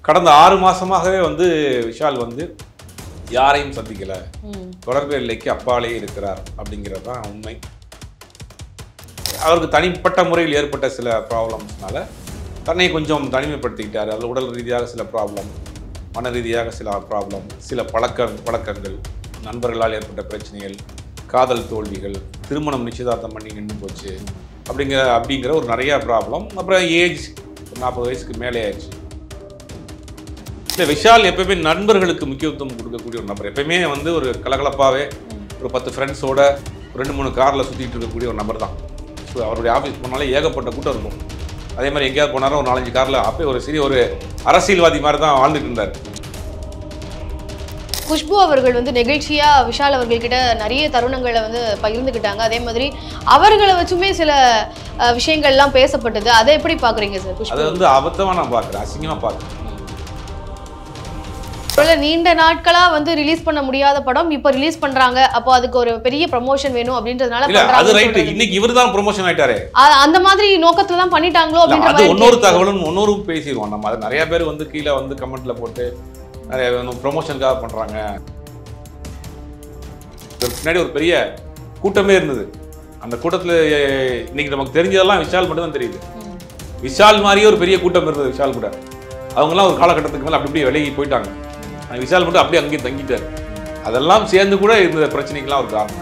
கடந்த 6 மாசமாகவே வந்து விஷால் வந்து யாரையும் சந்திக்கல, தொடர்பு எல்லைக்கு அப்பாலே இருக்கிறார் அப்படிங்கிறது தான் உண்மை. அவருக்கு தனிப்பட்ட முறையில் ஏற்பட்ட சில ப்ராப்ளம்ஸ்னால தன்னை கொஞ்சம் தனிமைப்படுத்திக்கிட்டார். அதில் உடல் ரீதியாக சில ப்ராப்ளம், மன ரீதியாக சில ப்ராப்ளம், சில பழக்கங்கள், நண்பர்களால் ஏற்பட்ட பிரச்சனைகள், காதல் தோல்விகள், திருமணம் நிச்சயதார்த்தம் பண்ணி நின்று போச்சு அப்படிங்கிற ஒரு நிறையா ப்ராப்ளம். அப்புறம் ஏஜ் 40 வயசுக்கு மேலே ஆயிடுச்சு. இல்லை, விஷால் எப்பயுமே நண்பர்களுக்கு முக்கியத்துவம் கொடுக்கக்கூடிய ஒரு நபர். எப்பயுமே வந்து ஒரு கலகலப்பாகவே ஒரு 10 ஃப்ரெண்ட்ஸோட 2-3 காரில் சுற்றிட்டு இருக்கக்கூடிய ஒரு நபர் தான். ஸோ அவருடைய ஆஃபீஸ் போனாலே ஏகப்பட்ட கூட்டம் இருக்கும். அதே மாதிரி எங்கேயாவது போனாலும் ஒரு 4-5 காரில் அப்போ ஒரு சிறிய ஒரு அரசியல்வாதி மாதிரி தான் வாழ்ந்துட்டு இருந்தார். குஷ்பு அவர்கள் வந்து நெகிழ்ச்சியா விஷால் அவர்கள்கிட்ட நிறைய தருணங்களை வந்து பகிர்ந்துக்கிட்டாங்க. அதே மாதிரி அவர்களை வச்சுமே சில விஷயங்கள்லாம் பேசப்பட்டது. அதை எப்படி பாக்குறீங்க சார்? அதை வந்து அபத்தமாக நான் பார்க்குறேன், அசிங்கமாக பார்க்குறேன். நீண்ட நாட்களா வந்து ரிலீஸ் பண்ண முடியாத படம் இப்ப ரிலீஸ் பண்றாங்க, அப்போ அதுக்கு ஒரு பெரிய ப்ரமோஷன் வேணும் அப்படின்றதுனால அது ரைட். இன்னைக்கு இவர் தான் ப்ரமோஷன் ஆயிட்டாரு. அந்த மாதிரி நோக்கத்துல தான் பண்ணிட்டாங்களோ அப்படின்ற அது இன்னொரு தகவலும் இன்னொரு பேசிடுவோம் நம்ம. அது நிறைய பேர் வந்து கீழே வந்து கமெண்ட்ல போட்டு நிறைய ப்ரொமோஷனுக்காக பண்றாங்க. பின்னாடி ஒரு பெரிய கூட்டமே இருந்தது. அந்த கூட்டத்தில் இன்னைக்கு நமக்கு தெரிஞ்சதெல்லாம் விஷால் மட்டும் தான் தெரியுது. விஷால் மாதிரியே ஒரு பெரிய கூட்டம் இருந்தது விஷால் கூட. அவங்கெல்லாம் ஒரு காலகட்டத்துக்கு மேலே அப்படி விலகி போயிட்டாங்க. விஷால் மட்டும் அப்படியே அங்கேயே தங்கிட்டார். அதெல்லாம் சேர்ந்து கூட இந்த பிரச்சனைக்கெல்லாம் ஒரு காரணம்.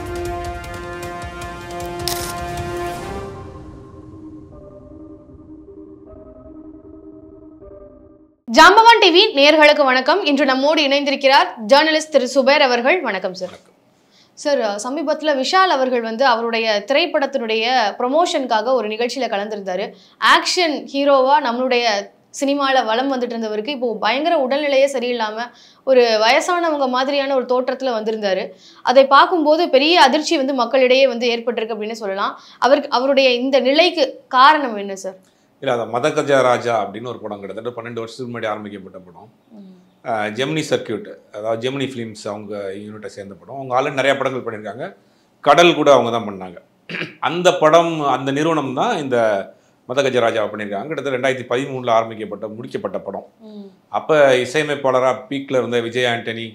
ஜாம்பவான் டிவி நேயர்களுக்கு வணக்கம். இன்று நம்மோடு இணைந்திருக்கிறார் ஜேர்னலிஸ்ட் திரு சுபேர் அவர்கள். வணக்கம் சார். சார், சமீபத்தில் விஷால் அவர்கள் வந்து அவருடைய திரைப்படத்தினுடைய ப்ரொமோஷனுக்காக ஒரு நிகழ்ச்சியில் கலந்துருந்தாரு. ஆக்ஷன் ஹீரோவா நம்மளுடைய சினிமாவில் வலம் வந்துட்டு இருந்தவருக்கு இப்போ பயங்கர உடல்நிலையே சரியில்லாமல் ஒரு வயசானவங்க மாதிரியான ஒரு தோற்றத்தில் வந்திருந்தாரு. அதை பார்க்கும்போது பெரிய அதிர்ச்சி வந்து மக்களிடையே வந்து ஏற்பட்டிருக்கு அப்படின்னு சொல்லலாம். அவருடைய இந்த நிலைக்கு காரணம் என்ன சார்? இல்லை, அதை மதகஜ ராஜா அப்படின்னு ஒரு படம் கிட்டத்தட்ட 12 வருஷத்துக்கு முன்னாடி ஆரம்பிக்கப்பட்ட படம். ஜெமினி சர்க்கியூட், அதாவது ஜெமினி ஃபிலிம்ஸ் அவங்க யூனிட்டை சேர்ந்த படம். அவங்க ஆல்ரெடி நிறையா படங்கள் பண்ணியிருக்காங்க. கடல் கூட அவங்க தான் பண்ணாங்க. அந்த படம், அந்த நிறுவனம் தான் இந்த மதகஜராஜா பண்ணியிருக்காங்க. கிட்டத்தட்ட 2013 முடிக்கப்பட்ட படம். அப்போ இசையமைப்பாளராக பீக்கில் இருந்த விஜய் ஆண்டனி,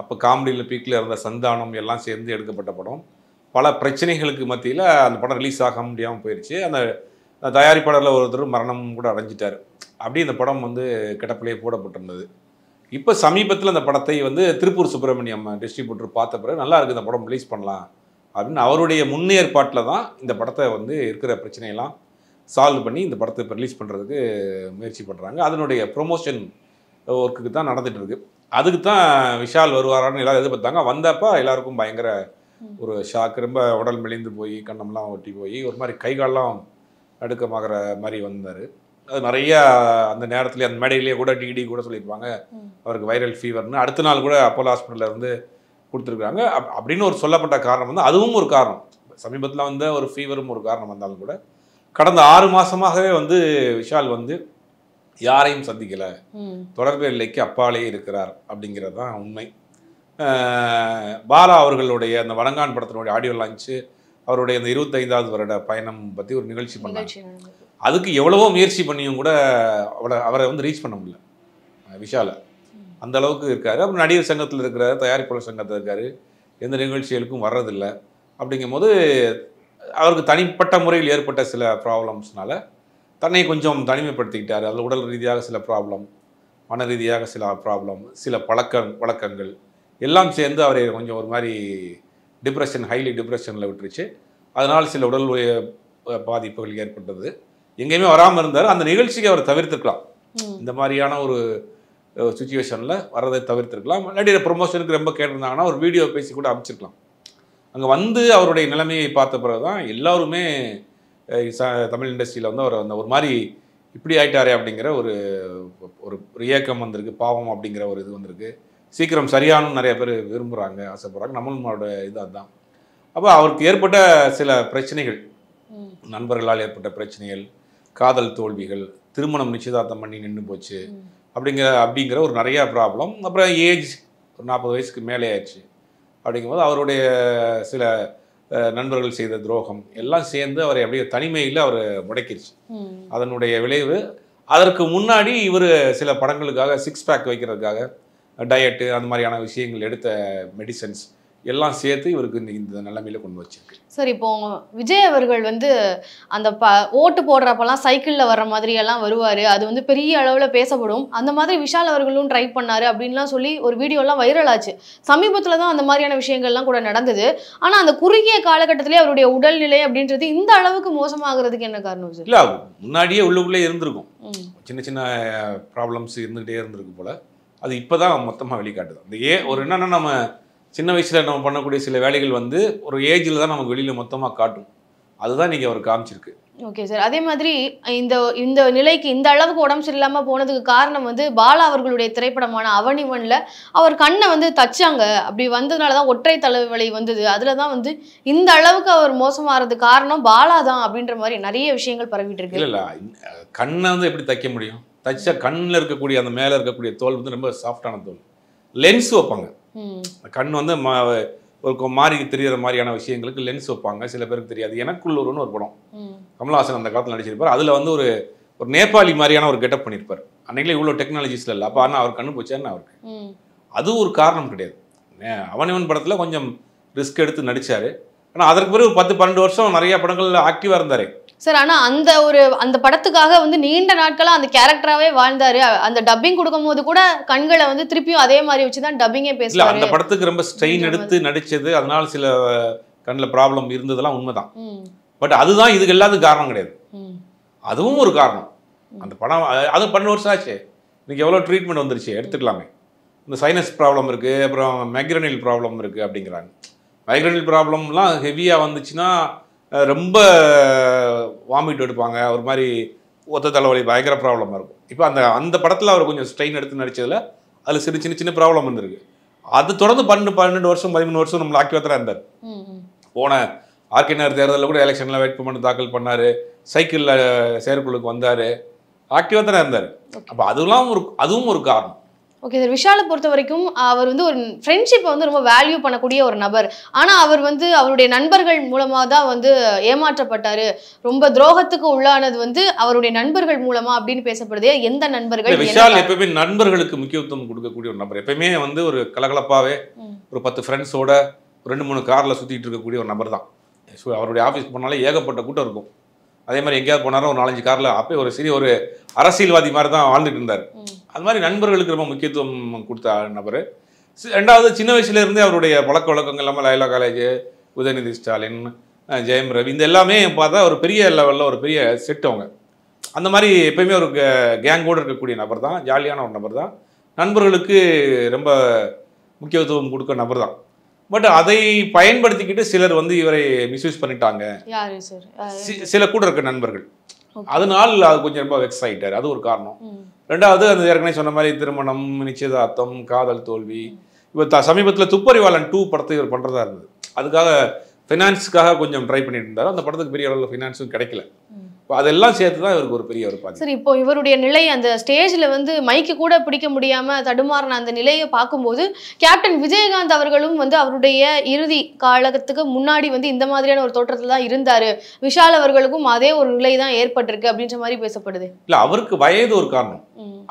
அப்போ காமெடியில் பீக்கில் இருந்த சந்தானம் எல்லாம் சேர்ந்து எடுக்கப்பட்ட படம். பல பிரச்சனைகளுக்கு மத்தியில் அந்த படம் ரிலீஸ் ஆக முடியாமல் போயிடுச்சு. அந்த தயாரிப்பாளரில் ஒருத்தர் மரணம் கூட அடைஞ்சிட்டார். அப்படி இந்த படம் வந்து கிடப்பிலேயே போடப்பட்டிருந்தது. இப்போ சமீபத்தில் அந்த படத்தை வந்து திருப்பூர் சுப்பிரமணியம் டிஸ்ட்ரிபியூட்டர் பார்த்த பிறகு நல்லா இருக்குது, இந்த படம் ரிலீஸ் பண்ணலாம் அப்படின்னு அவருடைய முன்னேற்பாட்டில் தான் இந்த படத்தை வந்து இருக்கிற பிரச்சனையெல்லாம் சால்வ் பண்ணி இந்த படத்தை இப்போ ரிலீஸ் பண்ணுறதுக்கு முயற்சி பண்ணுறாங்க. அதனுடைய ப்ரொமோஷன் ஒர்க்குக்கு தான் நடந்துகிட்ருக்கு. அதுக்கு தான் விஷால் வருவாரான்னு எல்லோரும் எதிர்பார்த்தாங்க. வந்தப்போ எல்லாருக்கும் பயங்கர ஒரு ஷாக். ரொம்ப உடல் மெலிந்து போய் கண்ணம்லாம் ஒட்டி போய் ஒரு மாதிரி கைகாலெலாம் நடுக்கமாகிற மாதிரி வந்தார். அது நிறையா அந்த நேரத்துலேயே அந்த மேடையிலேயே கூட டிடி கூட சொல்லியிருப்பாங்க அவருக்கு வைரல் ஃபீவர்னு. அடுத்த நாள் கூட அப்போலோ ஹாஸ்பிட்டலில் இருந்து கொடுத்துருக்குறாங்க. அப்படின்னு ஒரு சொல்லப்பட்ட காரணம் வந்து அதுவும் ஒரு காரணம். சமீபத்தில் வந்த ஒரு ஃபீவரும் ஒரு காரணம் வந்தாலும் கூட கடந்த 6 மாசமாகவே வந்து விஷால் வந்து யாரையும் சந்திக்கலை, தொடர்பு எல்லைக்கு அப்பாலே இருக்கிறார் அப்படிங்கிறது தான் உண்மை. பாலா அவர்களுடைய அந்த வணங்கான் படத்தினுடைய ஆடியோ லான்ச்சு, அவருடைய அந்த 25வது வருட பயணம் பற்றி ஒரு நிகழ்ச்சி பண்ணாங்க. அதுக்கு எவ்வளவோ முயற்சி பண்ணியும் கூட அவரை வந்து ரீச் பண்ண முடியல விஷாலை. அந்த அளவுக்கு இருக்காரு. அப்புறம் நடிகர் சங்கத்தில் இருக்கிறார், தயாரிப்பாளர் சங்கத்தில் இருக்கார், எந்த நிகழ்ச்சிகளுக்கும் வர்றதில்லை. அப்படிங்கும்போது அவருக்கு தனிப்பட்ட முறையில் ஏற்பட்ட சில ப்ராப்ளம்ஸ்னால தன்னை கொஞ்சம் தனிமைப்படுத்திக்கிட்டார். அதில் உடல் ரீதியாக சில ப்ராப்ளம், மன ரீதியாக சில ப்ராப்ளம், சில பழக்கங்கள் எல்லாம் சேர்ந்து அவரை கொஞ்சம் ஒரு மாதிரி ஹைலி டிப்ரெஷனில் விட்டுருச்சு. அதனால் சில உடல் பாதிப்புகள் ஏற்பட்டது. எங்கேயுமே வராமல் இருந்தார். அந்த நிகழ்ச்சிக்கு அவர் தவிர்த்துருக்கலாம். இந்த மாதிரியான ஒரு சுச்சுவேஷனில் வர்றதை தவிர்த்துருக்கலாம். நடிகர் ப்ரொமோஷனுக்கு ரொம்ப கேட்டிருந்தாங்கன்னா ஒரு வீடியோ பேசி கூட அமைச்சிருக்கலாம். அங்கே வந்து அவருடைய நிலைமையை பார்த்த பிறகு தான் எல்லாருமே தமிழ் இண்டஸ்ட்ரியில் வந்து அவர் அந்த ஒரு மாதிரி இப்படி ஆயிட்டாரே அப்படிங்கிற ஒரு ஒரு ஏக்கம் வந்திருக்கு. பாவம் அப்படிங்கிற ஒரு இது வந்திருக்கு. சீக்கிரம் சரியானு நிறைய பேர் விரும்புகிறாங்க, ஆசைப்படுறாங்க. நம்மளோட இது அதுதான். அப்போ அவருக்கு ஏற்பட்ட சில பிரச்சனைகள், நண்பர்களால் ஏற்பட்ட பிரச்சனைகள், காதல் தோல்விகள், திருமணம் நிச்சயதார்த்தம் பண்ணி நின்று போச்சு அப்படிங்கிற ஒரு நிறையா ப்ராப்ளம். அப்புறம் ஏஜ் ஒரு 40 வயசுக்கு மேலே ஆயிடுச்சு. அப்படிங்கும்போது அவருடைய சில நண்பர்கள் செய்த துரோகம் எல்லாம் சேர்ந்து அவரை அப்படியே தனிமையில் அவர் முடக்கிடுச்சு. அதனுடைய விளைவு அதற்கு முன்னாடி இவர் சில படங்களுக்காக 6 பேக் வைக்கிறதுக்காக டயட்டு அந்த மாதிரியான விஷயங்கள் எடுத்த மெடிசன்ஸ் எல்லாம் சேர்த்து இவருக்கு இந்த நிலைமையில கொண்டு வச்சிருக்கு. சார் இப்போ விஜய் அவர்கள் வந்து அந்த ஓட்டு போடுறப்பெல்லாம் சைக்கிளில் வர்ற மாதிரி எல்லாம் வருவார், அது வந்து பெரிய அளவில் பேசப்படும். அந்த மாதிரி விஷால் அவர்களும் ட்ரை பண்ணாரு அப்படின்லாம் சொல்லி ஒரு வீடியோலாம் வைரல் ஆச்சு. சமீபத்தில் தான் அந்த மாதிரியான விஷயங்கள்லாம் கூட நடந்தது. ஆனால் அந்த குறுகிய காலகட்டத்திலே அவருடைய உடல்நிலை அப்படின்றது இந்த அளவுக்கு மோசமாகிறதுக்கு என்ன காரணம் சார்? இல்லை, முன்னாடியே உள்ளுக்குள்ளே இருந்திருக்கும், சின்ன சின்ன ப்ராப்ளம்ஸ் இருந்துகிட்டே இருந்திருக்கு போல. அது இப்போ தான் மொத்தமாக வெளிக்காட்டுது. அந்த ஒரு என்னென்னா, நம்ம சின்ன வயசில் நம்ம பண்ணக்கூடிய சில வேலைகள் வந்து ஒரு ஏஜில் தான் நமக்கு வெளியில் மொத்தமாக காட்டும். அதுதான் நீங்கள் அவர் காமிச்சிருக்கு. Okay sir. அதே மாதிரி இந்த நிலைக்கு இந்த அளவுக்கு உடம்பு சரியில்லாமல் போனதுக்கு காரணம் வந்து பாலா அவர்களுடைய திரைப்படமான அவனிவனில் அவர் கண்ணை வந்து தச்சாங்க. அப்படி வந்ததுனால தான் ஒற்றை தலைவலி வந்தது. அதில் தான் வந்து இந்த அளவுக்கு அவர் மோசமாகிறதுக்கு காரணம் பாலா தான் அப்படின்ற மாதிரி நிறைய விஷயங்கள் பரவிட்டு இருக்கு. இல்லை, கண்ணை வந்து எப்படி தைக்க முடியும்? தச்சா கண்ணில் இருக்கக்கூடிய அந்த மேலே இருக்கக்கூடிய தோல் வந்து ரொம்ப சாஃப்டான தோல். லென்ஸ் வைப்பாங்க. கண் வந்து ஒரு மாறி தெரிகிற மாதிரியான விஷயங்களுக்கு லென்ஸ் வைப்பாங்க. சில பேருக்கு தெரியாது. எனக்குள்ளூர்னு ஒரு படம் கமல்ஹாசன் அந்த காலத்தில் நடிச்சிருப்பார். அதில் வந்து ஒரு நேபாளி மாதிரியான ஒரு கெட்டப் பண்ணியிருப்பார். அன்றைக்கில் இவ்வளோ டெக்னாலஜிஸில் இல்லை. அப்போ ஆனால் அவர் கண்ணு போச்சான்னு அவருக்கு அது ஒரு காரணம் கிடையாது. அவனிவன் படத்தில் கொஞ்சம் ரிஸ்க் எடுத்து நடித்தார். ஆனால் அதற்கு பிறகு 10-12 வருஷம் நிறைய படங்கள் ஆக்டிவாக இருந்தார் சார். ஆனால் அந்த படத்துக்காக வந்து நீண்ட நாட்களாக அந்த கேரக்டராகவே வாழ்ந்தாரு. அந்த டப்பிங் கொடுக்கும்போது கூட கண்களை வந்து திருப்பியும் அதே மாதிரி வச்சு தான் டப்பிங்கே பேசல. அந்த படத்துக்கு ரொம்ப ஸ்ட்ரெயின் எடுத்து நடிச்சது, அதனால சில கண்ணில் ப்ராப்ளம் இருந்ததெல்லாம் உண்மைதான். பட் அதுதான் இதுக்கு எல்லாத்துக்கும் காரணம் கிடையாது. அதுவும் ஒரு காரணம். அந்த படம் அது 12 வருஷம் ஆச்சு. இன்னைக்கு எவ்வளோ ட்ரீட்மெண்ட் வந்துருச்சு, எடுத்துக்கலாமே. இந்த சைனஸ் ப்ராப்ளம் இருக்குது, அப்புறம் மைக்ரேனில் ப்ராப்ளம் இருக்குது அப்படிங்கிறாங்க. மைக்ரேனில் ப்ராப்ளம்லாம் ஹெவியாக வந்துச்சுன்னா ரொம்ப வாமிட் எடுப்பாங்க, ஒரு மாதிரி ஒத்த தலைவலி, பயங்கர ப்ராப்ளமாக இருக்கும். இப்போ அந்த படத்தில் அவர் கொஞ்சம் ஸ்ட்ரெயின் எடுத்து நடித்ததில் அதில் சின்ன சின்ன ப்ராப்ளம் இருந்திருக்கு. அது தொடர்ந்து 12 வருஷம் 13 வருஷம் நம்மளை ஆக்டிவாக தான் இருந்தார். போன ஆர்கே நகர் தேர்தலில் கூட எலெக்ஷனில் வேட்புமனு தாக்கல் பண்ணார், சைக்கிளில் செயற்குழுக்கு வந்தார், ஆக்டிவாக தானே இருந்தார். அப்போ அதுவும் ஒரு காரணம். Okay sir. விஷாலை பொறுத்த வரைக்கும் அவர் வந்து ஒரு ஃப்ரெண்ட்ஷிப்பை வந்து ரொம்ப வேல்யூ பண்ணக்கூடிய ஒரு நபர். ஆனால் அவர் வந்து அவருடைய நண்பர்கள் மூலமாக தான் வந்து ஏமாற்றப்பட்டார், ரொம்ப துரோகத்துக்கு உள்ளானது வந்து அவருடைய நண்பர்கள் மூலமாக அப்படின்னு பேசப்படுது. எந்த நண்பர்கள்? விஷால் எப்பயுமே நண்பர்களுக்கு முக்கியத்துவம் கொடுக்கக்கூடிய ஒரு நபர். எப்பயுமே வந்து ஒரு கலகலப்பாகவே ஒரு 10 ஃப்ரெண்ட்ஸோட 2-3 காரில் சுற்றிட்டு இருக்கக்கூடிய ஒரு நபர் தான். ஸோ அவருடைய ஆஃபீஸ்க்கு போனாலே ஏகப்பட்ட கூட்டம் இருக்கும். அதே மாதிரி எங்கேயாவது போனாலும் ஒரு 4-5 காரில் அப்போ ஒரு அரசியல்வாதி மாதிரி தான் வாழ்ந்துட்டு இருந்தார். அது மாதிரி நண்பர்களுக்கு ரொம்ப முக்கியத்துவம் கொடுத்த நபர். ரெண்டாவது, சின்ன வயசுலேருந்தே அவருடைய பழக்க வழக்கங்கள் எல்லாமே லயோலா காலேஜ், உதயநிதி ஸ்டாலின், ஜெயம் ரவி, இந்த எல்லாமே பார்த்தா ஒரு பெரிய லெவலில் ஒரு பெரிய செட். அவங்க அந்த மாதிரி எப்பயுமே ஒரு கேங்கோடு இருக்கக்கூடிய நபர் தான், ஜாலியான ஒரு நபர் தான், நண்பர்களுக்கு ரொம்ப முக்கியத்துவம் கொடுக்க நபர் தான். பட் அதை பயன்படுத்திக்கிட்டு சிலர் வந்து இவரை மிஸ்யூஸ் பண்ணிட்டாங்க. சில கூட இருக்க நண்பர்கள், அதனால அது கொஞ்சம் ரொம்ப வெக்ஸ் ஆகிட்டார். அது ஒரு காரணம். ரெண்டாவது, அந்த ஏற்கனவே சொன்ன மாதிரி திருமணம், நிச்சயதார்த்தம், காதல் தோல்வி. இப்போ சமீபத்தில் துப்பறிவாளன் 2 படத்தை இவர் பண்ணுறதா இருந்தது. அதுக்காக ஃபினான்ஸுக்காக கொஞ்சம் ட்ரை பண்ணிட்டு இருந்தார். அந்த படத்துக்கு பெரிய அளவில் ஃபினான்ஸும் கிடைக்கல. இப்போ அதெல்லாம் சேர்த்து தான் இவருக்கு ஒரு பெரிய ஒரு பாதி. சரி, இப்போ இவருடைய நிலை அந்த ஸ்டேஜில் வந்து மைக்கு கூட பிடிக்க முடியாமல் தடுமாறின அந்த நிலையை பார்க்கும்போது கேப்டன் விஜயகாந்த் அவர்களும் வந்து அவருடைய இறுதி காலத்துக்கு முன்னாடி வந்து இந்த மாதிரியான ஒரு தோற்றத்தில் தான் இருந்தார். விஷால் அவர்களுக்கும் அதே ஒரு நிலை தான் ஏற்பட்டிருக்கு அப்படின்ற மாதிரி பேசப்படுது. இல்லை, அவருக்கு வயது ஒரு காரணம்.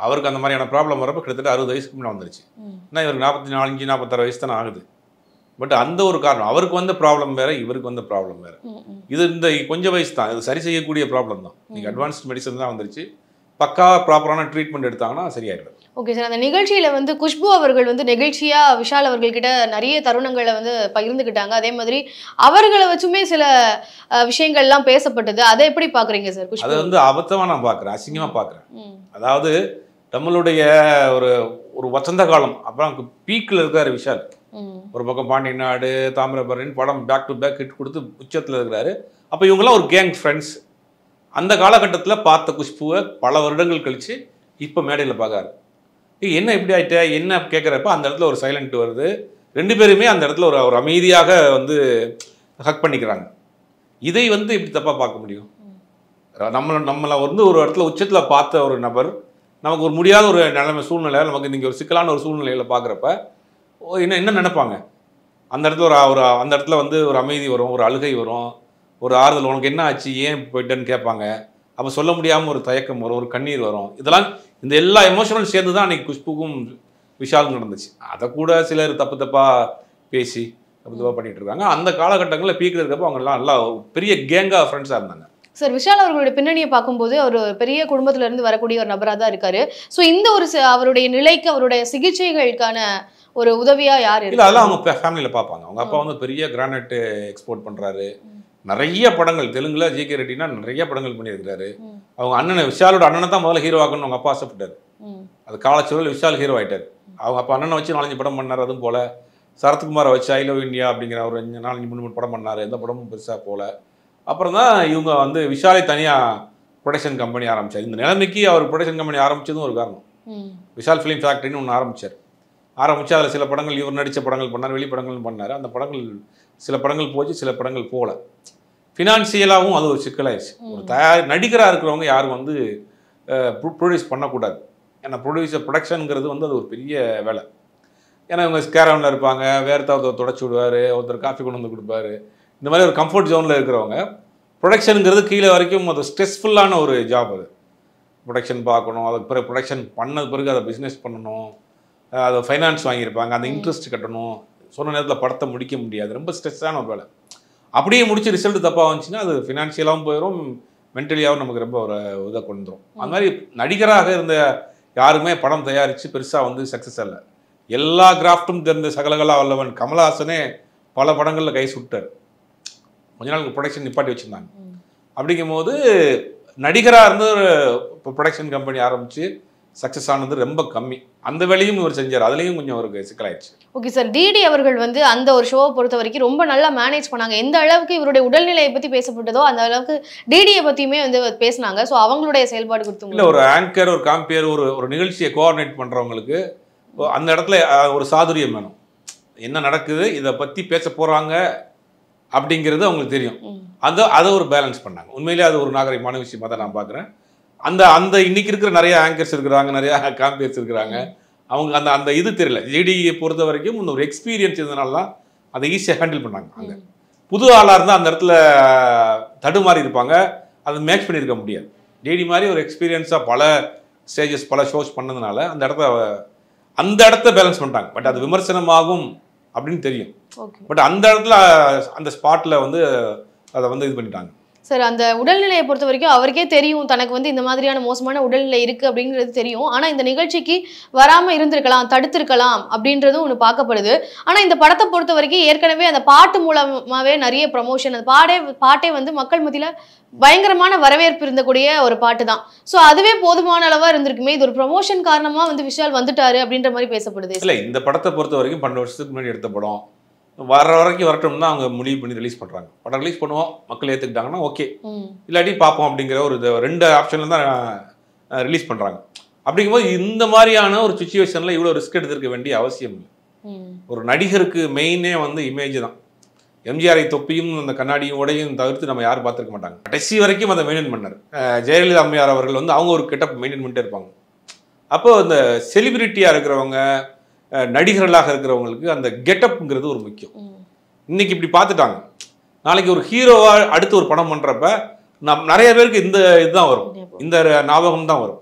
அவருக்கு அந்த மாதிரியான ப்ராப்ளம் வரப்போ கிட்டத்தட்ட 60 வயசுக்கு முன்னாடி வந்துருச்சு. ஏன்னா இவருக்கு 44-46 வயசு தானே ஆகுது. பட் அந்த ஒரு காரணம், அவருக்கு வந்த ப்ராப்ளம் வேற, இவருக்கு வந்த ப்ராப்ளம் வேற. இது இந்த கொஞ்சம் வயசு தான், இது சரி செய்யக்கூடிய ப்ராப்ளம் தான். நீங்கள் அட்வான்ஸ்ட் மெடிசன் தான் வந்துருச்சு, பக்கா ப்ராப்பரான ட்ரீட்மெண்ட் எடுத்தாங்கன்னா சரியாயிடும். Okay sir. அந்த நிகழ்ச்சியில் வந்து குஷ்பு அவர்கள் வந்து நெகிழ்ச்சியாக விஷால் அவர்கள்கிட்ட நிறைய தருணங்களை வந்து பகிர்ந்துக்கிட்டாங்க. அதே மாதிரி அவர்களை வச்சுமே சில விஷயங்கள்லாம் பேசப்பட்டது. அதை எப்படி பார்க்குறீங்க சார்? அதை வந்து அபத்தமாக நான் பார்க்குறேன், அசிங்கமாக பார்க்குறேன். அதாவது நம்மளுடைய ஒரு வசந்த காலம், அப்புறம் பீக்கில் இருக்கார் விஷால். ஒரு பக்கம் பாண்டிய நாடு, தாமிரபரணின்னு படம் பேக் டு பேக் ஹிட் கொடுத்து உச்சத்தில் இருக்கிறாரு. அப்போ இவங்கெல்லாம் ஒரு கேங் ஃப்ரெண்ட்ஸ். அந்த காலகட்டத்தில் பார்த்த குஷ்புவை பல வருடங்கள் கழித்து இப்போ மேடையில் பார்க்காரு. என்ன இப்படி ஆகிட்ட என்ன கேட்குறப்ப அந்த இடத்துல ஒரு சைலண்ட் வருது. 2 பேருமே அந்த இடத்துல ஒரு அமைதியாக வந்து ஹக் பண்ணிக்கிறாங்க. இதை வந்து இப்படி தப்பாக பார்க்க முடியும்? நம்மளை வந்து ஒரு இடத்துல உச்சத்தில் பார்த்த ஒரு நபர் நமக்கு ஒரு முடியாத ஒரு சூழ்நிலை, நமக்கு இன்றைக்கி ஒரு சிக்கலான ஒரு சூழ்நிலையில் பார்க்குறப்ப என்ன நினைப்பாங்க? அந்த இடத்துல அந்த இடத்துல வந்து ஒரு அமைதி வரும், ஒரு அழுகை வரும், ஒரு ஆறுதல். உனக்கு என்ன ஆச்சு, ஏன் போயிட்டேன்னு கேட்பாங்க. அப்போ சொல்ல முடியாமல் ஒரு தயக்கம் வரும், ஒரு கண்ணீர் வரும். இதெல்லாம் இந்த எல்லா எமோஷனலும் சேர்ந்து தான் அன்றைக்கி குஷ்புக்கும் விஷாலுக்கும் நடந்துச்சு. அதை கூட சிலர் தப்பு தப்பாக பேசி தப்பு தப்பாக பண்ணிகிட்டு இருக்காங்க. அந்த காலகட்டங்களில் பீக்கில் இருக்கப்போ அவங்கெல்லாம் நல்லா பெரிய கேங்காக ஃப்ரெண்ட்ஸாக இருந்தாங்க. சார், விஷால் அவர்களுடைய பின்னணியை பார்க்கும்போது அவர் பெரிய குடும்பத்துல இருந்து வரக்கூடிய ஒரு நபராக தான் இருக்காரு. ஸோ இந்த ஒரு அவருடைய நிலைக்கு அவருடைய சிகிச்சைகளுக்கான ஒரு உதவியா யார் இல்லை, அதெல்லாம் அவங்க ஃபேமிலியில் பார்ப்பாங்க. அவங்க அப்பா வந்து பெரிய கிரானைட் எக்ஸ்போர்ட் பண்ணுறாரு. நிறைய படங்கள் தெலுங்குல ஜிகே ரெட்டினா நிறைய படங்கள் பண்ணியிருக்கிறாரு. அவங்க அண்ணனை விஷாலோட அண்ணனை தான் முதல்ல ஹீரோ ஆகணும்னு அவங்க அப்பா ஆசைப்பட்டார். அது காலச்சூழல் விஷால் ஹீரோ ஆகிட்டார். அவங்க அப்பா அண்ணனை வச்சு 4-5 படம் பண்ணார். அதுவும் போல் சரத்குமாரை வச்சு ஐ லவ் இந்தியா அப்படிங்கிற ஒரு 4-3 படம் பண்ணார். எந்த படமும் பெருசாக போல. அப்புறம் தான் இவங்க வந்து விஷாலை தனியாக ப்ரொடக்ஷன் கம்பெனி ஆரம்பித்தார். இந்த நிலைமைக்கு அவர் ப்ரொடக்ஷன் கம்பெனி ஆரம்பித்ததும் ஒரு காரணம். விஷால் ஃபிலிம் ஃபேக்ட்ரின்னு ஒன்று ஆரம்பித்து அதில் சில படங்கள் இவர் நடித்த படங்கள் பண்ணார், வெளி படங்கள் பண்ணார். அந்த படங்கள் சில படங்கள் போச்சு, சில படங்கள் போகல. ஃபினான்சியலாகவும் அது ஒரு சிக்கலாயிடுச்சு. ஒரு நடிகராக இருக்கிறவங்க யாரும் வந்து ப்ரொடியூஸ் பண்ணக்கூடாது. ஏன்னா ப்ரொடக்ஷனுங்கிறது வந்து அது ஒரு பெரிய வேலை. ஏன்னா இவங்க கேரவனில் இருப்பாங்க, ஒருத்தர் தொடச்சி விடுவார், ஒருத்தர் காஃபி கொண்டு வந்து கொடுப்பாரு. இந்த மாதிரி ஒரு கம்ஃபர்ட் ஜோனில் இருக்கிறவங்க ப்ரொடக்ஷனுங்கிறது கீழே வரைக்கும் அது ஸ்ட்ரெஸ்ஃபுல்லான ஒரு ஜாப். அது ப்ரொடக்ஷன் பார்க்கணும், அதுக்கு பிறகு ப்ரொடக்ஷன் பண்ணது பிறகு அதை பிஸ்னஸ் பண்ணணும், அதை ஃபைனான்ஸ் வாங்கியிருப்பாங்க, அந்த இன்ட்ரெஸ்ட் கட்டணும், சொன்ன நேரத்தில் படத்தை முடிக்க முடியாது. ரொம்ப ஸ்ட்ரெஸ்ஸான ஒரு வேலை. அப்படியே முடிச்சு ரிசல்ட் தப்பாக வந்துச்சுன்னா அது ஃபினான்ஷியலாகவும் போயிடும், மென்டலியாகவும் நமக்கு ரொம்ப ஒரு இதை கொண்டு வந்துடும். அந்த மாதிரி நடிகராக இருந்த யாருமே படம் தயாரித்து பெருசாக வந்து சக்ஸஸ் இல்லை. எல்லா கிராஃப்ட்டும் தெரிந்த சகலகலா வல்லவன் கமலஹாசனே பல படங்களில் கை சுட்டார். கொஞ்ச நாள் ப்ரொடக்ஷன் நிப்பாட்டி வச்சுருந்தாங்க. அப்படிங்கும் போது நடிகராக இருந்து இப்போ ப்ரொடக்ஷன் கம்பெனி ஆரம்பித்து சக்ஸஸ் ஆனது ரொம்ப கம்மி. அந்த வேலையும் இவர் செஞ்சார். அதுலேயும் கொஞ்சம் அவருக்கு சிக்கலாயிடுச்சு. ஓகே சார், டிடி அவர்கள் வந்து அந்த ஒரு ஷோவை பொறுத்த வரைக்கும் ரொம்ப நல்லா மேனேஜ் பண்ணாங்க. எந்த அளவுக்கு இவருடைய உடல்நிலையை பற்றி பேசப்பட்டதோ அந்த அளவுக்கு டிடியை பற்றியுமே வந்து பேசினாங்க. ஸோ அவங்களுடைய செயல்பாடு கொடுத்து இல்லை, ஒரு ஆங்கர், ஒரு காம்பியர், ஒரு நிகழ்ச்சியை கோஆர்டினேட் பண்ணுறவங்களுக்கு அந்த இடத்துல ஒரு சாதுரியம் வேணும். என்ன நடக்குது, இதை பற்றி பேச போகிறாங்க அப்படிங்கிறது அவங்களுக்கு தெரியும். அதை ஒரு பேலன்ஸ் பண்ணாங்க. உண்மையிலே அது ஒரு நாகரிகமான விஷயமாக தான் நான் பார்க்குறேன். அந்த இன்னைக்கு இருக்கிற நிறைய ஆங்கர்ஸ் இருக்கிறாங்க, நிறைய காம்பியர்ஸ் இருக்கிறாங்க. அவங்க அந்த இது தெரியல. ஜிடியை பொறுத்த வரைக்கும் இந்த ஒரு எக்ஸ்பீரியன்ஸ் இருந்தனால தான் அதை ஈஸியாக ஹேண்டில் பண்ணாங்க. அங்கே புது ஆளாக இருந்தால் அந்த இடத்துல தடுமாறி இருப்பாங்க, அதை மேட்ச் பண்ணியிருக்க முடியாது. டிடி மாதிரி ஒரு எக்ஸ்பீரியன்ஸாக பல ஸ்டேஜஸ் பல ஷோஸ் பண்ணதுனால அந்த இடத்த பேலன்ஸ் பண்ணிட்டாங்க. பட் அது விமர்சனமாகும் அப்படின்னு தெரியும். பட் அந்த இடத்துல அந்த ஸ்பாட்டில் வந்து அதை வந்து இது பண்ணிட்டாங்க. சார், அந்த உடல்நிலையை பொறுத்த வரைக்கும் அவருக்கே தெரியும் தனக்கு வந்து இந்த மாதிரியான மோசமான உடல்நிலை இருக்குது அப்படிங்கிறது தெரியும். ஆனால் இந்த நிகழ்ச்சிக்கு வராமல் இருந்திருக்கலாம், தடுத்திருக்கலாம் அப்படின்றதும் ஒன்று பார்க்கப்படுது. ஆனால் இந்த படத்தை பொறுத்த வரைக்கும் ஏற்கனவே அந்த பாட்டு மூலமாகவே நிறைய ப்ரமோஷன், அந்த பாட்டே வந்து மக்கள் மத்தியில் பயங்கரமான வரவேற்பு இருந்தக்கூடிய ஒரு பாட்டு தான். ஸோ அதுவே போதுமான அளவாக இருந்திருக்குமே. இது ஒரு ப்ரமோஷன் காரணமாக வந்து விஷால் வந்துட்டாரு அப்படின்ற மாதிரி பேசப்படுது. இல்லை, இந்த படத்தை பொறுத்த வரைக்கும் 12 வருஷத்துக்கு முன்னாடி எடுத்த படம் வரைக்கும் வரட்டும்னா அவங்க முடிவு பண்ணி ரிலீஸ் பண்ணுறாங்க. படம் ரிலீஸ் பண்ணுவோம், மக்கள் ஏற்றுக்கிட்டாங்கன்னா ஓகே, இல்லாட்டி பார்ப்போம் அப்படிங்கிற ஒரு 2 ஆப்ஷனில் தான் ரிலீஸ் பண்ணுறாங்க. அப்படிங்கும்போது இந்த மாதிரியான ஒரு சுச்சுவேஷனில் இவ்வளோ ரிஸ்க் எடுத்துருக்க வேண்டிய அவசியம் இல்லை. ஒரு நடிகருக்கு மெயினே வந்து இமேஜ் தான். எம்ஜிஆரை தொப்பியும் அந்த கண்ணாடியும் உடையும் தவிர்த்து நம்ம யாரும் பார்த்துருக்க மாட்டாங்க. கடைசி வரைக்கும் அதை மெயின்டைன் பண்ணார். ஜெயலலிதா அம்மையார் அவர்கள் வந்து அவங்க ஒரு கெட்டப் மெயின்டைன் பண்ணிட்டே இருப்பாங்க. அப்போது இந்த செலிபிரிட்டியாக இருக்கிறவங்க, நடிகர்களாக இருக்கிறவங்களுக்கு அந்த கெட்டப்ங்கிறது ஒரு முக்கியம். இன்னைக்கு இப்படி பார்த்துட்டாங்க, நாளைக்கு ஒரு ஹீரோவாக அடுத்து ஒரு படம் பண்ணுறப்ப நிறைய பேருக்கு இந்த இதுதான் வரும், இந்த ஞாபகம் தான் வரும்.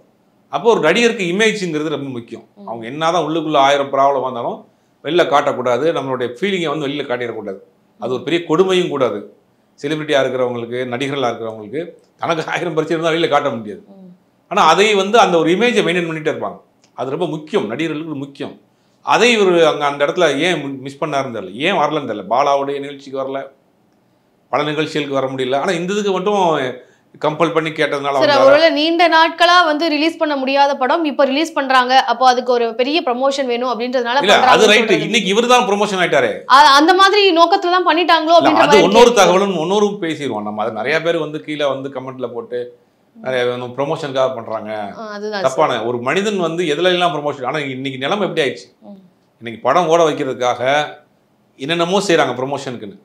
அப்போ ஒரு நடிகருக்கு இமேஜுங்கிறது ரொம்ப முக்கியம். அவங்க என்னதான் உள்ளுக்குள்ளே 1000 ப்ராப்ளம் வந்தாலும் வெளில காட்டக்கூடாது, நம்மளுடைய ஃபீலிங்கை வந்து வெளியில் காட்டிடக்கூடாது. அது ஒரு பெரிய கொடுமையும் கூடாது. செலிபிரிட்டியாக இருக்கிறவங்களுக்கு, நடிகர்களாக இருக்கிறவங்களுக்கு தனக்கு 1000 பிரச்சனை இருந்தால் வெளியில் காட்ட முடியாது. ஆனால் அதை வந்து அந்த ஒரு இமேஜை மெயின்டைன் பண்ணிகிட்டே இருப்பாங்க. அது ரொம்ப முக்கியம், நடிகர்களுக்கு முக்கியம். அதை இவர் அங்கே அந்த இடத்துல ஏன் மிஸ் பண்ணாருன்னு தெரியல, ஏன் வரலன்னு தெரியல. பாலாவுடைய நிகழ்ச்சிக்கு வரல, பல நிகழ்ச்சிகளுக்கு வர முடியல. ஆனால் இந்த இதுக்கு மட்டும் கம்பல் பண்ணி கேட்டதுனால நீண்ட நாட்களா வந்து ரிலீஸ் பண்ண முடியாத படம் இப்போ ரிலீஸ் பண்றாங்க. அப்போ அதுக்கு ஒரு பெரிய ப்ரமோஷன் வேணும் அப்படின்றதுனால அது ரைட். இன்னைக்கு இவர் தான் ப்ரமோஷன் ஆயிட்டாரு. அந்த மாதிரி நோக்கத்துல தான் பண்ணிட்டாங்களோ அப்படின்ற அது இன்னொரு தகவலும் இன்னொரு பேசிடுவோம் நம்ம. அது நிறைய பேர் வந்து கீழே வந்து கமெண்ட்ல போட்டு நிறைய ப்ரொமோஷனுக்காக பண்றாங்க. தப்பான ஒரு மனிதன் வந்து எதுல எல்லாம் ப்ரொமோஷன். ஆனால் இன்னைக்கு நிலைமை எப்படி ஆயிடுச்சு, இன்னைக்கு படம் ஓட வைக்கிறதுக்காக என்னென்னமோ செய்யறாங்க ப்ரொமோஷனுக்குன்னு.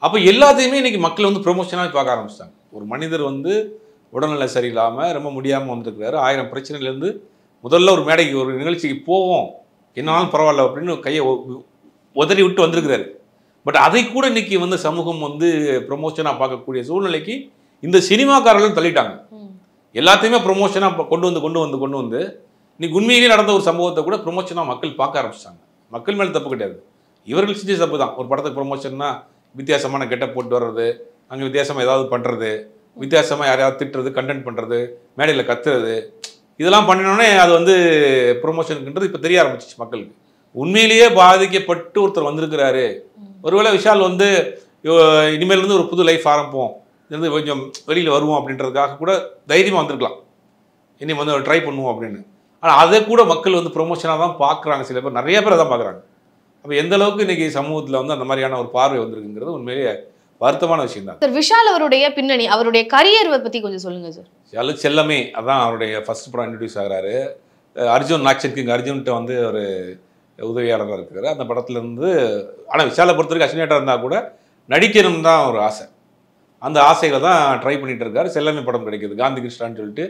அப்போ எல்லாத்தையுமே இன்னைக்கு மக்கள் வந்து ப்ரொமோஷனாக பார்க்க ஆரம்பிச்சிட்டாங்க. ஒரு மனிதர் வந்து உடல்நிலை சரியில்லாமல் ரொம்ப முடியாமல் வந்துருக்கிறாரு, 1000 பிரச்சனையிலேருந்து முதல்ல ஒரு மேடைக்கு ஒரு நிகழ்ச்சிக்கு போவோம், என்னாலும் பரவாயில்ல அப்படின்னு கையை உதறி விட்டு வந்திருக்கிறாரு. பட் அதை கூட இன்னைக்கு வந்து சமூகம் வந்து ப்ரொமோஷனாக பார்க்கக்கூடிய சூழ்நிலைக்கு இந்த சினிமாக்காரர்களும் தள்ளிட்டாங்க. எல்லாத்தையுமே ப்ரொமோஷனாக கொண்டு வந்து இன்னைக்கு உண்மையிலேயே நடந்த ஒரு சம்பவத்தை கூட ப்ரொமோஷனாக மக்கள் பார்க்க ஆரம்பிச்சிட்டாங்க. மக்கள் மேலே தப்பு கிடையாது, இவர்கள் செஞ்ச தப்பு தான். ஒரு படத்துக்கு ப்ரொமோஷன்னா வித்தியாசமான கெட்டப் போட்டு வர்றது, அங்கே வித்தியாசமாக ஏதாவது பண்ணுறது, வித்தியாசமாக யாரையாவது திட்டுறது, கண்டென்ட் பண்ணுறது, மேடையில் கத்துறது, இதெல்லாம் பண்ணினோடனே அது வந்து ப்ரொமோஷனுக்குன்றது இப்போ தெரிய ஆரம்பிச்சிச்சு மக்களுக்கு. உண்மையிலேயே பாதிக்கப்பட்டு ஒருத்தர் வந்திருக்கிறாரு, ஒருவேளை விஷால் வந்து இனிமேல் இருந்து ஒரு புது லைஃப் ஆரம்பிப்போம், இருந்து கொஞ்சம் வெளியில் வருவோம் அப்படின்றதுக்காக கூட தைரியமாக வந்திருக்கலாம், இனி வந்து ட்ரை பண்ணுவோம் அப்படின்னு. ஆனால் அதை கூட மக்கள் வந்து ப்ரொமோஷனாக தான் பார்க்குறாங்க, சில பேர், நிறைய பேர் தான் பார்க்குறாங்க. அப்போ எந்த அளவுக்கு இன்றைக்கி சமூகத்தில் வந்து அந்த மாதிரியான ஒரு பார்வை வந்திருக்குங்கிறது உண்மையிலேயே வருத்தமான விஷயம் தான். சார், விஷால் அவருடைய பின்னணி, அவருடைய கரியர் பற்றி கொஞ்சம் சொல்லுங்கள் சார். விஷால் செல்லமே அதான் அவருடைய ஃபர்ஸ்ட் படம் இன்ட்ரடியூஸ் ஆகிறாரு. அர்ஜுன் ஆக்ஷன் கிங் அர்ஜுன்கிட்ட வந்து ஒரு உதவியாளராக இருக்கிறாரு அந்த படத்துலேருந்து. ஆனால் விஷாலை பொறுத்த வரைக்கும் அசினேட்டாக இருந்தால் கூட நடிக்கணும்னு தான் ஒரு ஆசை, அந்த ஆசைகளை தான் ட்ரை பண்ணிகிட்டு இருக்காரு. செல்லமே படம் கிடைக்கிது, காந்தி கிருஷ்ணான்னு சொல்லிட்டு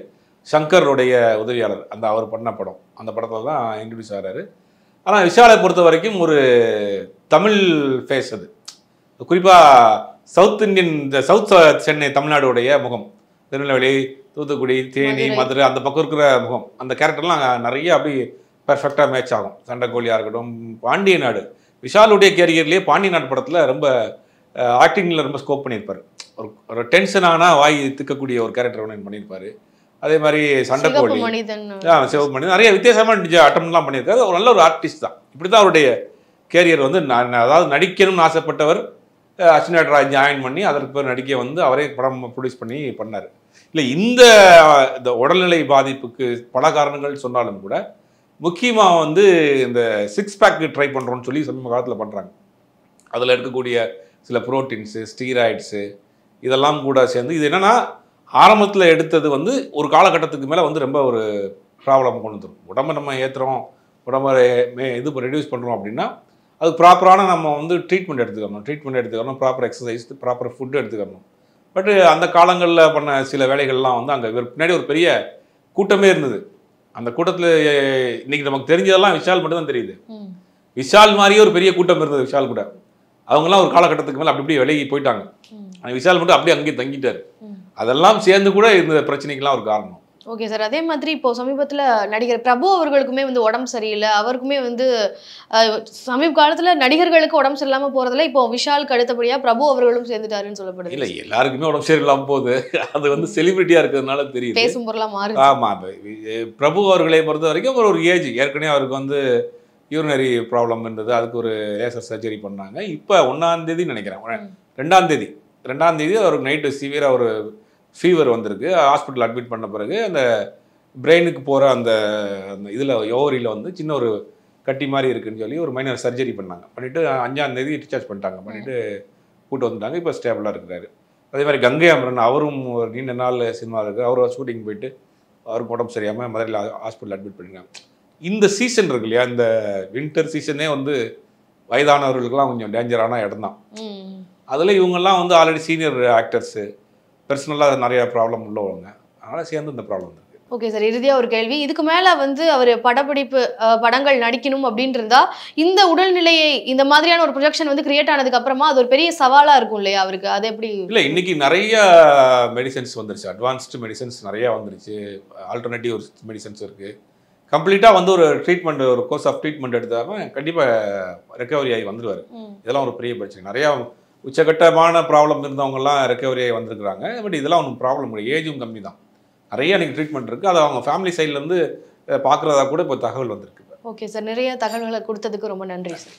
சங்கருடைய உதவியாளர், அந்த அவர் பண்ண படம், அந்த படத்தில் தான் இன்ட்ரடியூஸ் ஆகிறாரு. ஆனால் விஷாலை பொறுத்த வரைக்கும் ஒரு தமிழ் ஃபேஸ், அது குறிப்பாக சவுத் இந்தியன், இந்த சவுத் சென்னை தமிழ்நாடுடைய முகம், திருநெல்வேலி, தூத்துக்குடி, தேனி, மதுரை அந்த பக்கம் இருக்கிற முகம், அந்த கேரக்டர்லாம் நிறைய அப்படி பெர்ஃபெக்டாக மேட்ச் ஆகும். சண்டைக்கோழியாக இருக்கட்டும், பாண்டிய நாடு, விஷாலுடைய கேரியர்லேயே பாண்டிய நாடு படத்தில் ரொம்ப ஆக்டிங்கில் ரொம்ப ஸ்கோப் பண்ணியிருப்பார். ஒரு டென்ஷனான வாய் திக்கக்கூடிய ஒரு கேரக்டர் ஒன்று பண்ணியிருப்பார். அதே மாதிரி சண்டைக்கோழி, சிவப்பு மனிதன், நிறைய வித்தியாசமான அட்டம்லாம் பண்ணியிருக்காரு. ஒரு நல்ல ஒரு ஆர்டிஸ்ட் தான். இப்படி தான் அவருடைய கேரியர் வந்து அதாவது நடிக்கணும்னு ஆசைப்பட்டவர் அசினேட்டராக ஜாயின் பண்ணி அதற்கு பேர் நடிக்க வந்து அவரே படம் ப்ரொடியூஸ் பண்ணி பண்ணார். இல்லை, இந்த உடல்நிலை பாதிப்புக்கு பல காரணங்கள் சொன்னாலும் கூட முக்கியமாக வந்து இந்த 6 பேக் ட்ரை பண்ணுறோன்னு சொல்லி சமீப காலத்தில் பண்ணுறாங்க. அதில் இருக்கக்கூடிய சில புரோட்டீன்ஸு, ஸ்டீராய்ட்ஸு இதெல்லாம் கூட சேர்ந்து, இது என்னென்னா ஆரம்பத்தில் எடுத்தது வந்து ஒரு காலகட்டத்துக்கு மேலே வந்து ரொம்ப ஒரு ப்ராப்ளம் கொண்டு வந்துடும். உடம்பை நம்ம ஏற்றுறோம், உடம்பை இது ரெடியூஸ் பண்ணுறோம் அப்படின்னா அது ப்ராப்பரான நம்ம வந்து ட்ரீட்மெண்ட் எடுத்துக்கணும், ப்ராப்பர் எக்ஸசைஸ், ப்ராப்பர் ஃபுட்டு எடுத்துக்கணும். பட் அந்த காலங்களில் பண்ண சில வேலைகள்லாம் வந்து அங்கே பின்னாடி ஒரு பெரிய கூட்டமே இருந்தது. அந்த கூட்டத்தில் இன்னைக்கு நமக்கு தெரிஞ்சதெல்லாம் விஷால் மட்டும் தான் தெரியுது. விஷால் மாதிரியே ஒரு பெரிய கூட்டம் இருந்தது விஷால் கூட. அவங்கெல்லாம் ஒரு காலகட்டத்துக்கு மேலே அப்படி விலகி போயிட்டாங்க. ஆனால் விஷால் மட்டும் அப்படியே அங்கேயே தங்கிட்டார். அதெல்லாம் சேர்ந்து கூட இந்த பிரச்சனைக்கெல்லாம் ஒரு காரணம். ஓகே சார், அதே மாதிரி இப்போ சமீபத்தில் நடிகர் பிரபு அவர்களுக்குமே வந்து உடம்பு சரியில்லை, அவருக்குமே வந்து சமீப காலத்தில் நடிகர்களுக்கு உடம்பு சரியில்லாமல் போகிறதுல இப்போ விஷாலுக்கு அடுத்தபடியாக பிரபு அவர்களும் சேர்ந்துட்டாருன்னு சொல்லப்படுது. இல்லை, எல்லாருக்குமே உடம்பு சரியில்லாமல் போகுது, அது வந்து செலிபிரிட்டியாக இருக்கிறதுனால தெரியுது, பேசும் பொருளாக மாறுது. ஆமாம், பிரபு அவர்களை பொறுத்த வரைக்கும் ஒரு ஏஜ், ஏற்கனவே அவருக்கு வந்து யூரினரி ப்ராப்ளம் இருந்தது, அதுக்கு ஒரு லேசர் சர்ஜரி பண்ணாங்க. இப்போ 1ஆம் தேதி நினைக்கிறேன், 2ஆம் தேதி அவருக்கு நைட்டு சிவியராக ஒரு ஃபீவர் வந்திருக்கு. ஹாஸ்பிட்டல் அட்மிட் பண்ண பிறகு அந்த பிரெயினுக்கு போகிற அந்த இதில் ஓவரியில் வந்து சின்ன ஒரு கட்டி மாதிரி இருக்குன்னு சொல்லி ஒரு மைனர் சர்ஜரி பண்ணாங்க. பண்ணிவிட்டு 5ஆம் தேதி டிஸ்சார்ஜ் பண்ணிட்டாங்க. பண்ணிவிட்டு கூட்டு வந்துட்டாங்க. இப்போ ஸ்டேபிளாக இருக்கிறாரு. அதே மாதிரி கங்கை அமரன், அவரும் ஒரு நீண்ட நாள் சினிமா இருக்குது, அவர் ஷூட்டிங் போயிட்டு அவருக்கு உடம்பு சரியாமல் மதுரையில் ஹாஸ்பிட்டல் அட்மிட் பண்ணிருக்காங்க. இந்த சீசன் இருக்கு இல்லையா, இந்த வின்டர் சீசனே வந்து வயதானவர்களுக்கெல்லாம் கொஞ்சம் டேஞ்சரான இடம் தான். அதில் இவங்கெல்லாம் வந்து ஆல்ரெடி சீனியர் ஆக்டர்ஸு, பர்சனலாக நிறைய ப்ராப்ளம் உள்ளவங்க, அதனால் சேர்ந்து இந்த ப்ராப்ளம் இருக்குது. ஓகே சார், இறுதியாக ஒரு கேள்வி, இதுக்கு மேலே வந்து அவர் படப்பிடிப்பு படங்கள் நடிக்கணும் அப்படின்னு இருந்தால் இந்த உடல்நிலையை, இந்த மாதிரியான ஒரு ப்ரொஜெக்ஷன் வந்து கிரியேட் ஆனதுக்கு அப்புறமா அது ஒரு பெரிய சவாலாக இருக்கும் இல்லையா அவருக்கு? அது எப்படி? இல்லை, இன்னைக்கு நிறைய மெடிசன்ஸ் வந்துருச்சு, அட்வான்ஸ்டு மெடிசன்ஸ் நிறையா வந்துருச்சு, ஆல்டர்னேட்டிவ் மெடிசன்ஸ் இருக்குது. கம்ப்ளீட்டாக வந்து ஒரு ட்ரீட்மெண்ட், ஒரு கோர்ஸ் ஆஃப் ட்ரீட்மெண்ட் எடுத்தாமல் கண்டிப்பாக ரெக்கவரி ஆகி வந்துடுவார். இதெல்லாம் ஒரு பெரிய பிரச்சனை. நிறையா உச்சகட்டமான ப்ராப்ளம் இருந்தவங்கலாம் ரெக்கவரி ஆகி வந்திருக்கிறாங்க. பட் இதெல்லாம் ஒன்றும் ப்ராப்ளம் இல்லை, ஏஜும் கம்மி தான், நிறைய எனக்கு ட்ரீட்மெண்ட் இருக்குது. அது அவங்க ஃபேமிலி சைட்லேருந்து பார்க்குறதா கூட இப்போ தகவல் வந்திருக்கு. ஓகே சார், நிறைய தகவல்களை கொடுத்ததுக்கு ரொம்ப நன்றி சார்.